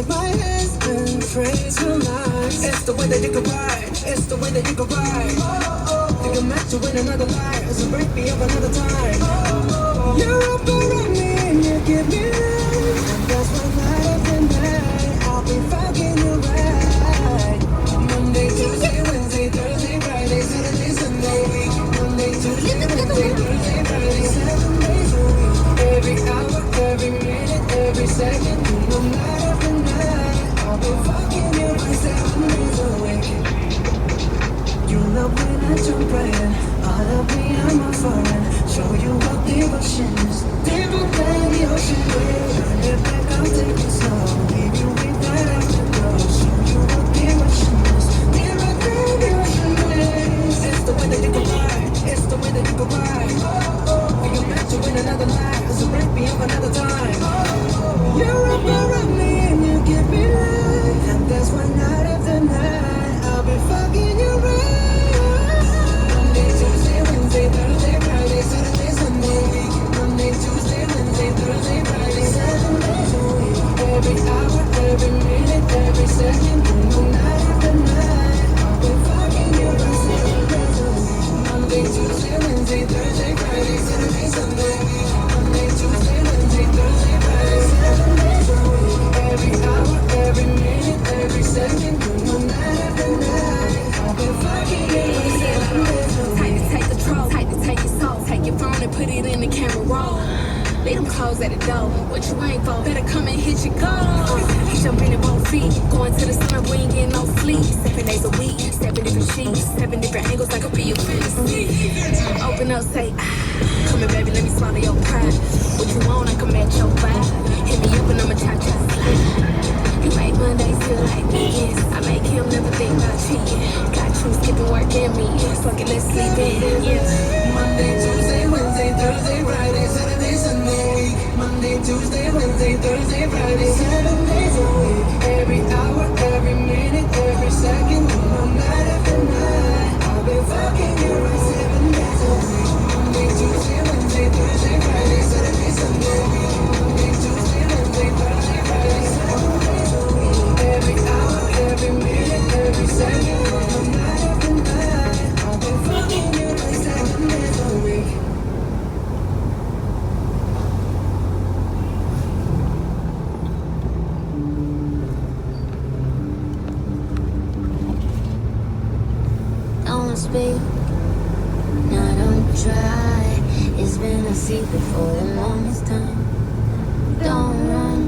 take my hands and pray tonight. It's the way that you can ride, it's the way that you can ride. Think I'm meant to win another life, so break me up another time. You're up around me and you give me life, and that's why night after night I'll be fucking you right. Monday, Tuesday, Wednesday, Thursday, Friday, Saturday, Sunday, week. Monday, Tuesday, Wednesday, Thursday, Friday, 7 days a week. Every hour, every minute, every second, no night after night I'll be fucking you by 7 days a week. You love when I jump right in, all of me I'm a foreign. Show you what devotion is, deeper than the ocean waves. Turn it back, I'll take it slow, leave you with that afterglow. Show you what devotion is, deeper than the ocean waves. It's the way that you can ride, it's the way that you can ride. Think I'm meant to win another life, so break me up another time. You're up around me and you give me life, and that's why night after night I'll be fucking you right. Monday, Tuesday, Wednesday, Thursday, Friday, Saturday, Sunday, week. Monday, Tuesday, Wednesday, Thursday, Friday, 7 days a week. Every hour, every minute, every second, no night after night I'll be fucking you right 7 days a week. Monday, Tuesday, Wednesday, Thursday, Friday, Saturday, Sunday, week. Monday, Tuesday, Wednesday, Thursday, Friday, 7 days a week. Every hour, every minute, every second, no night after night I'll be fucking you right 7 days a week. Take to take control, take to take your soul. Take your phone and put it in the camera roll. Leave them clothes at the door. What you ain't for? Better come and hit your goal. Jumping in both feet, going to the sun, we ain't getting no sleep. 7 days a week, 7 different sheets, 7 different angles, I could be your fantasy. Open up, say, come here, baby, let me swallow your pride. What you want, I can match your vibe. Hit me up and I'ma cha-cha slide. You make Mondays feel like weekends. I make him never think about cheating. Got you skipping work and me. Fuck it, let's sleep in. Yeah. Monday, Tuesday, Wednesday, Thursday, Friday, Saturday, Sunday, week. Monday, Tuesday, Wednesday, Thursday, Friday, 7 days a week. Every hour, every minute, every second, no night after night I'll be fucking you right 7 days a week. Monday, Tuesday, Wednesday, Thursday, Friday, Saturday, Sunday, week. Monday, Tuesday, Wednesday, Thursday, Friday, 7 days a week. Every hour, every minute, every second, no night after night I'll be fucking you right 7 days a week. Don't speak, no, don't try. It's been a secret for the longest time. Don't run,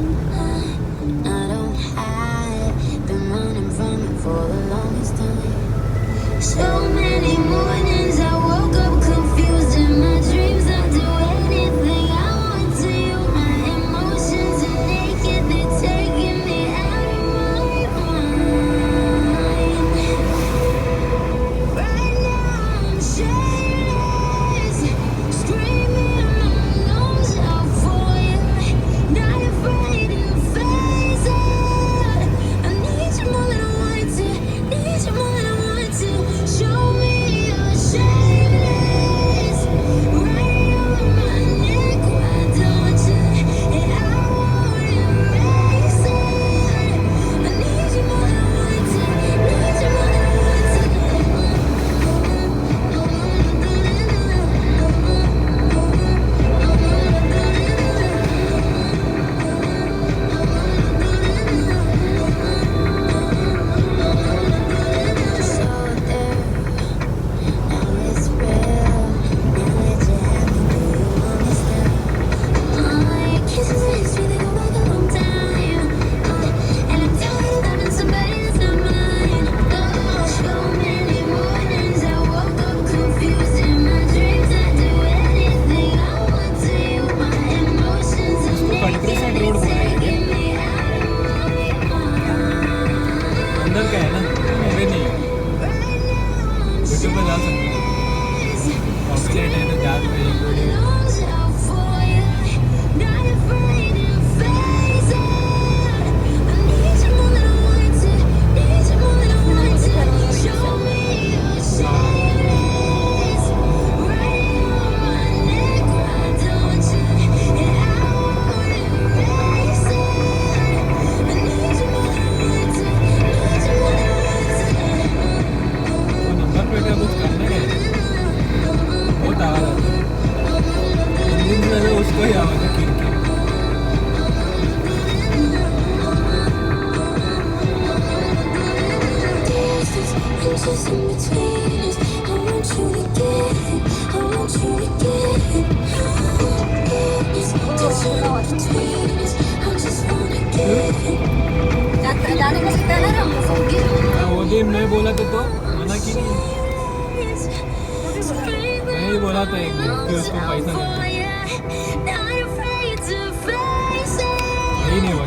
no, don't hide. Been running from it for the longest time. So many mornings I woke up confused in my dreams. I do anything I want to you. My emotions are naked, they're taking me out of my mind. Right now I'm shameless, screaming my lungs out for you. Night just in between us. I want you to get it. I want you to get it. It's just in between us. I just wanna get it. वो दिन मैं बोला था तो मना की नहीं, मैं ही बोला था एक दिन कि उसको पैसा नहीं नहीं हुआ।